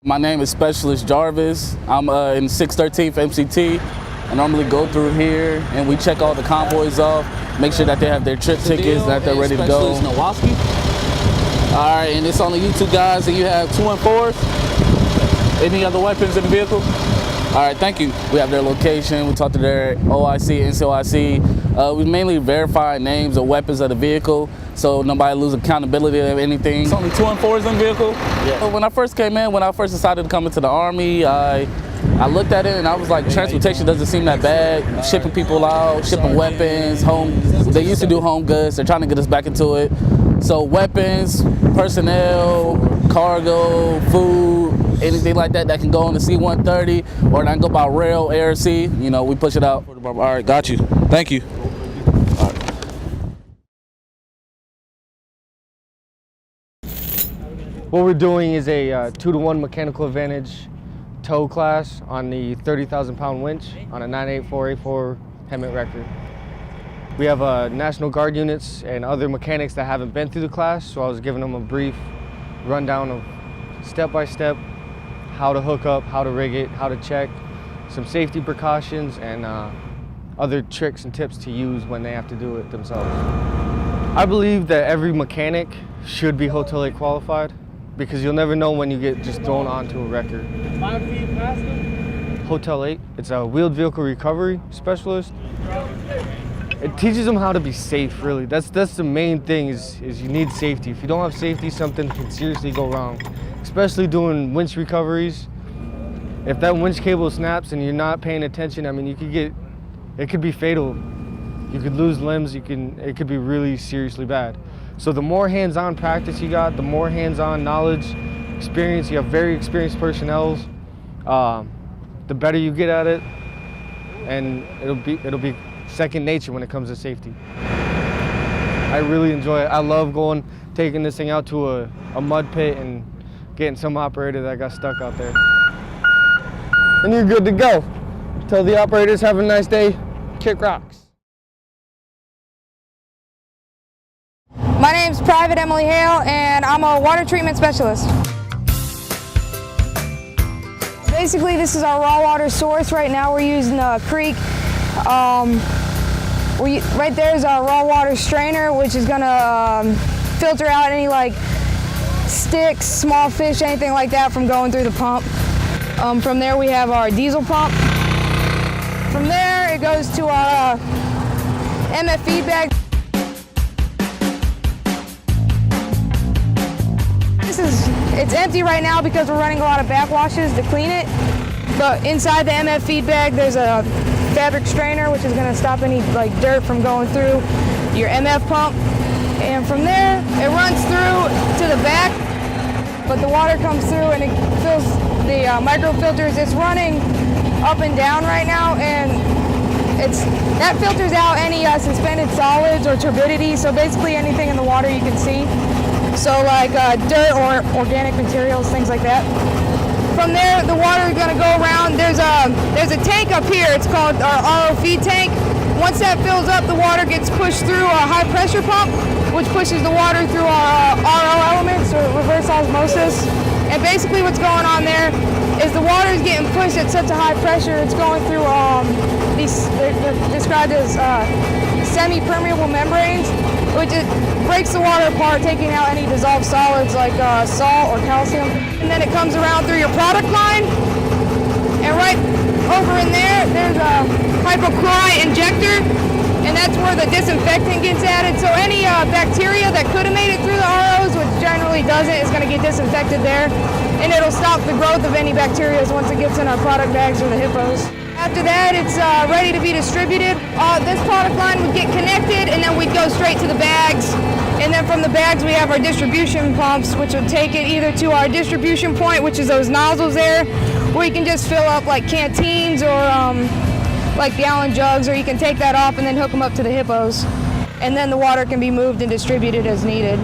My name is Specialist Jarvis. I'm in 613th MCT. I normally go through here and we check all the convoys off, make sure that they have their trip tickets, that they're ready to go. Specialist Nowoski. All right, and it's only you two guys and you have 2 and 4s? Any other weapons in the vehicle? All right, thank you. We have their location. We talked to their OIC, NCOIC. We mainly verify names of weapons of the vehicle so nobody lose accountability of anything. It's only 2 and 4s in the vehicle? Yeah. When I first came in, when I first decided to come into the Army, I looked at it and I was like, transportation doesn't seem that bad. Shipping people out, shipping weapons, they used to do home goods. They're trying to get us back into it. So weapons, personnel, cargo, food, anything like that that can go on the C-130 or that can go by rail, air, sea, you know, we push it out. All right, got you. Thank you. All right. What we're doing is a 2-to-1 mechanical advantage tow class on the 30,000-pound winch on a 984A4 Hemet record. We have National Guard units and other mechanics that haven't been through the class, so I was giving them a brief rundown of step-by-step how to hook up, how to rig it, how to check, some safety precautions, and other tricks and tips to use when they have to do it themselves. I believe that every mechanic should be Hotel 8 qualified because you'll never know when you get just thrown onto a wrecker. 5 feet past them? Hotel 8, it's a wheeled vehicle recovery specialist. It teaches them how to be safe, really. That's the main thing is you need safety. If you don't have safety, something can seriously go wrong, especially doing winch recoveries. If that winch cable snaps and you're not paying attention, I mean, it could be fatal. You could lose limbs, it could be really seriously bad. So the more hands-on practice you got, the more hands-on knowledge, experience, you have very experienced personnel, the better you get at it, and it'll be second nature when it comes to safety. I really enjoy it. I love taking this thing out to a mud pit and getting some operator that got stuck out there. And you're good to go. Tell the operators, have a nice day, kick rocks. My name's Private Emily Hale, and I'm a water treatment specialist. Basically, this is our raw water source. Right now we're using a creek. Right there is our raw water strainer, which is gonna filter out any like sticks, small fish, anything like that from going through the pump. From there we have our diesel pump. From there it goes to our MF feed bag. It's empty right now because we're running a lot of backwashes to clean it. But inside the MF feed bag there's a fabric strainer, which is going to stop any like dirt from going through your MF pump. And from there it runs through to the back, but the water comes through and it fills the microfilters. It's running up and down right now, and that filters out any suspended solids or turbidity, so basically anything in the water you can see. So like dirt or organic materials, things like that. From there, the water is going to go around. There's a tank up here. It's called our RO feed tank. Once that fills up, the water gets pushed through a high pressure pump, which pushes the water through our RO elements, or reverse osmosis. And basically what's going on there is the water is getting pushed at such a high pressure. It's going through they're described as semi-permeable membranes, which it breaks the water apart, taking out any dissolved solids like salt or calcium. And then it comes around through your product line. And right over in there's a hypochlorite injector, and that's where the disinfectant gets added. So any bacteria that could have made it through the ROs, which generally doesn't, is going to get disinfected there. And it'll stop the growth of any bacteria once it gets in our product bags or the hippos. After that, it's ready to be distributed. This product line would get connected, and then we'd go straight to the bags. And then from the bags, we have our distribution pumps, which would take it either to our distribution point, which is those nozzles there, where you can just fill up like canteens or like gallon jugs, or you can take that off and then hook them up to the hippos. And then the water can be moved and distributed as needed.